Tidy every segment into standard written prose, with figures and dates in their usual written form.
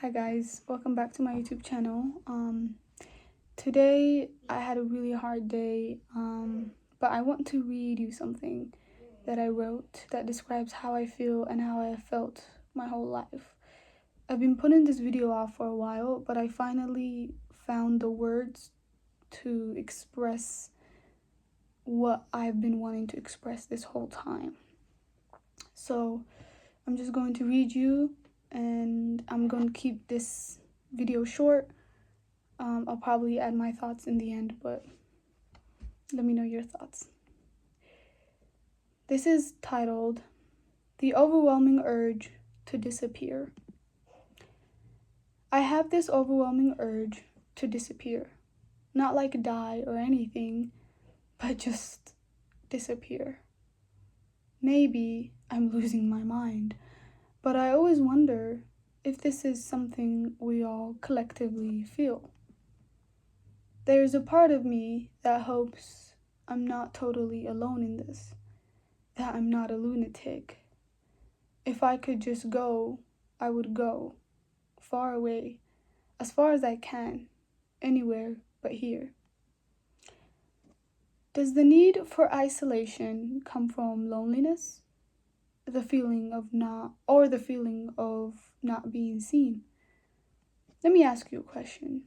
Hi guys, welcome back to my YouTube channel. Today I had a really hard day, but I want to read you something that I wrote that describes how I feel and how I have felt my whole life. I've been putting this video off for a while, but I finally found the words to express what I've been wanting to express this whole time. So I'm just going to read you, and I'm going to keep this video short. I'll probably add my thoughts in the end, but let me know your thoughts. This is titled, "The Overwhelming Urge to Disappear." I have this overwhelming urge to disappear. Not like die or anything, but just disappear. Maybe I'm losing my mind, but I always wonder if this is something we all collectively feel. There's a part of me that hopes I'm not totally alone in this, that I'm not a lunatic. If I could just go, I would go, far away, as far as I can, anywhere but here. Does the need for isolation come from loneliness? The feeling of not being seen? Let me ask you a question.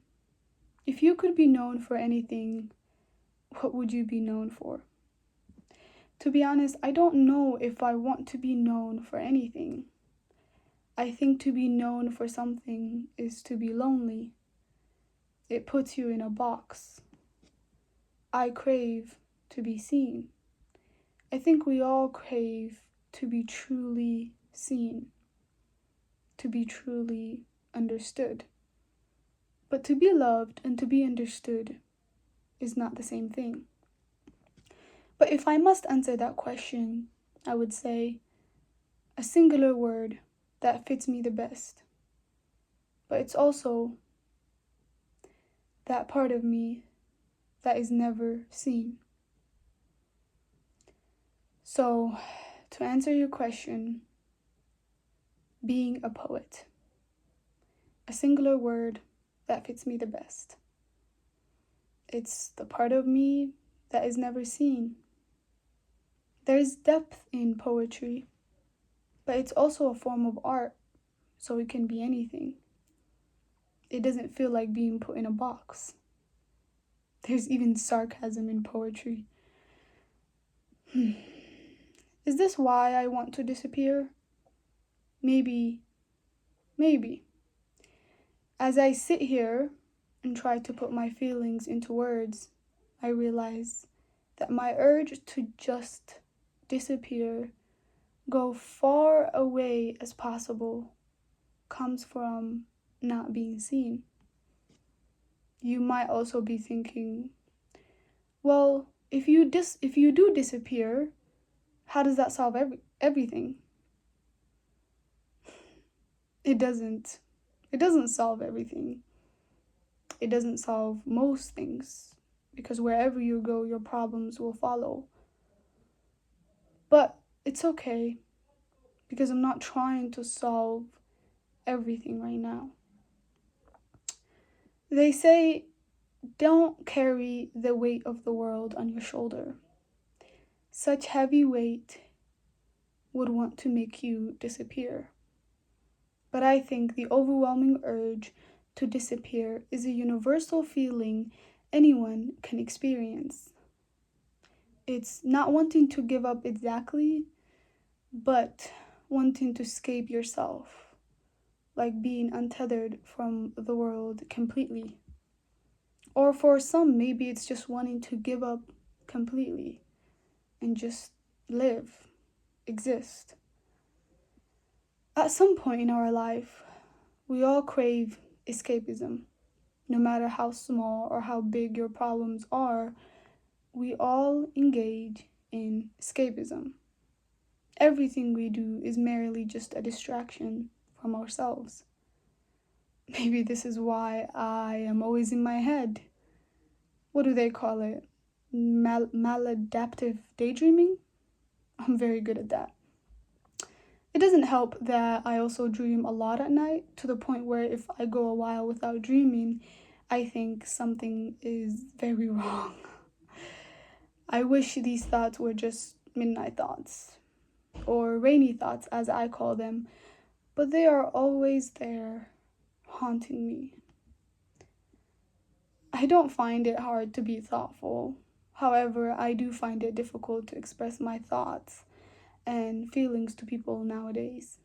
If you could be known for anything, what would you be known for? To be honest, I don't know if I want to be known for anything. I think to be known for something is to be lonely. It puts you in a box. I crave to be seen. I think we all crave to be truly seen, to be truly understood. But to be loved and to be understood is not the same thing. But if I must answer that question, I would say a singular word that fits me the best. But it's also that part of me that is never seen. So, to answer your question, being a poet. A singular word that fits me the best. It's the part of me that is never seen. There's depth in poetry, but it's also a form of art, so it can be anything. It doesn't feel like being put in a box. There's even sarcasm in poetry. Is this why I want to disappear? Maybe. As I sit here and try to put my feelings into words, I realize that my urge to just disappear, go far away as possible, comes from not being seen. You might also be thinking, well, if you do disappear, how does that solve everything? It doesn't. It doesn't solve everything. It doesn't solve most things, because wherever you go, your problems will follow. But it's okay, because I'm not trying to solve everything right now. They say, don't carry the weight of the world on your shoulder. Such heavy weight would want to make you disappear. But I think the overwhelming urge to disappear is a universal feeling anyone can experience. It's not wanting to give up exactly, but wanting to escape yourself, like being untethered from the world completely. Or for some, maybe it's just wanting to give up completely and just live, exist. At some point in our life, we all crave escapism. No matter how small or how big your problems are, we all engage in escapism. Everything we do is merely just a distraction from ourselves. Maybe this is why I am always in my head. What do they call it? Maladaptive daydreaming? I'm very good at that. It doesn't help that I also dream a lot at night, to the point where if I go a while without dreaming, I think something is very wrong. I wish these thoughts were just midnight thoughts, or rainy thoughts as I call them, but they are always there, haunting me. I don't find it hard to be thoughtful. However, I do find it difficult to express my thoughts and feelings to people nowadays.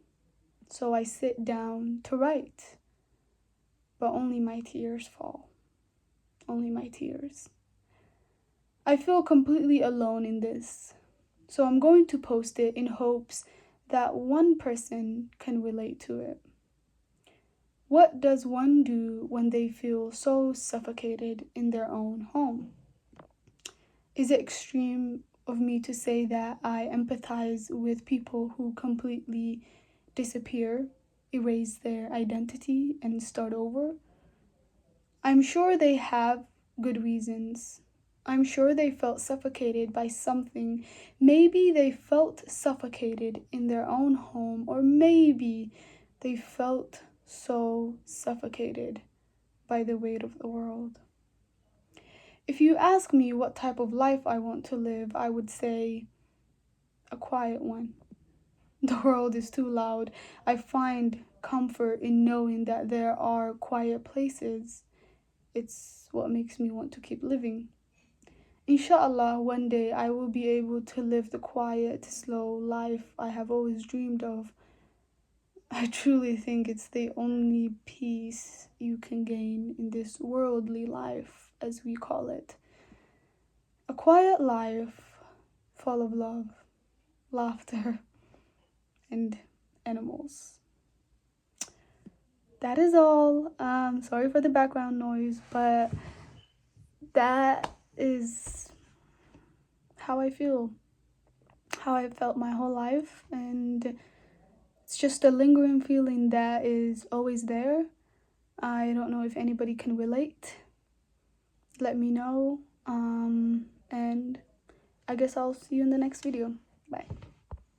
So I sit down to write, but only my tears fall. Only my tears. I feel completely alone in this, so I'm going to post it in hopes that one person can relate to it. What does one do when they feel so suffocated in their own home? Is it extreme of me to say that I empathize with people who completely disappear, erase their identity, and start over? I'm sure they have good reasons. I'm sure they felt suffocated by something. Maybe they felt suffocated in their own home, or maybe they felt so suffocated by the weight of the world. If you ask me what type of life I want to live, I would say a quiet one. The world is too loud. I find comfort in knowing that there are quiet places. It's what makes me want to keep living. Inshallah, one day I will be able to live the quiet, slow life I have always dreamed of. I truly think it's the only peace you can gain in this worldly life, as we call it. A quiet life full of love, laughter, and animals. That is all. Sorry for the background noise, but that is how I feel, how I felt my whole life, and it's just a lingering feeling that is always there. I don't know if anybody can relate. Let me know, and I guess I'll see you in the next video. Bye.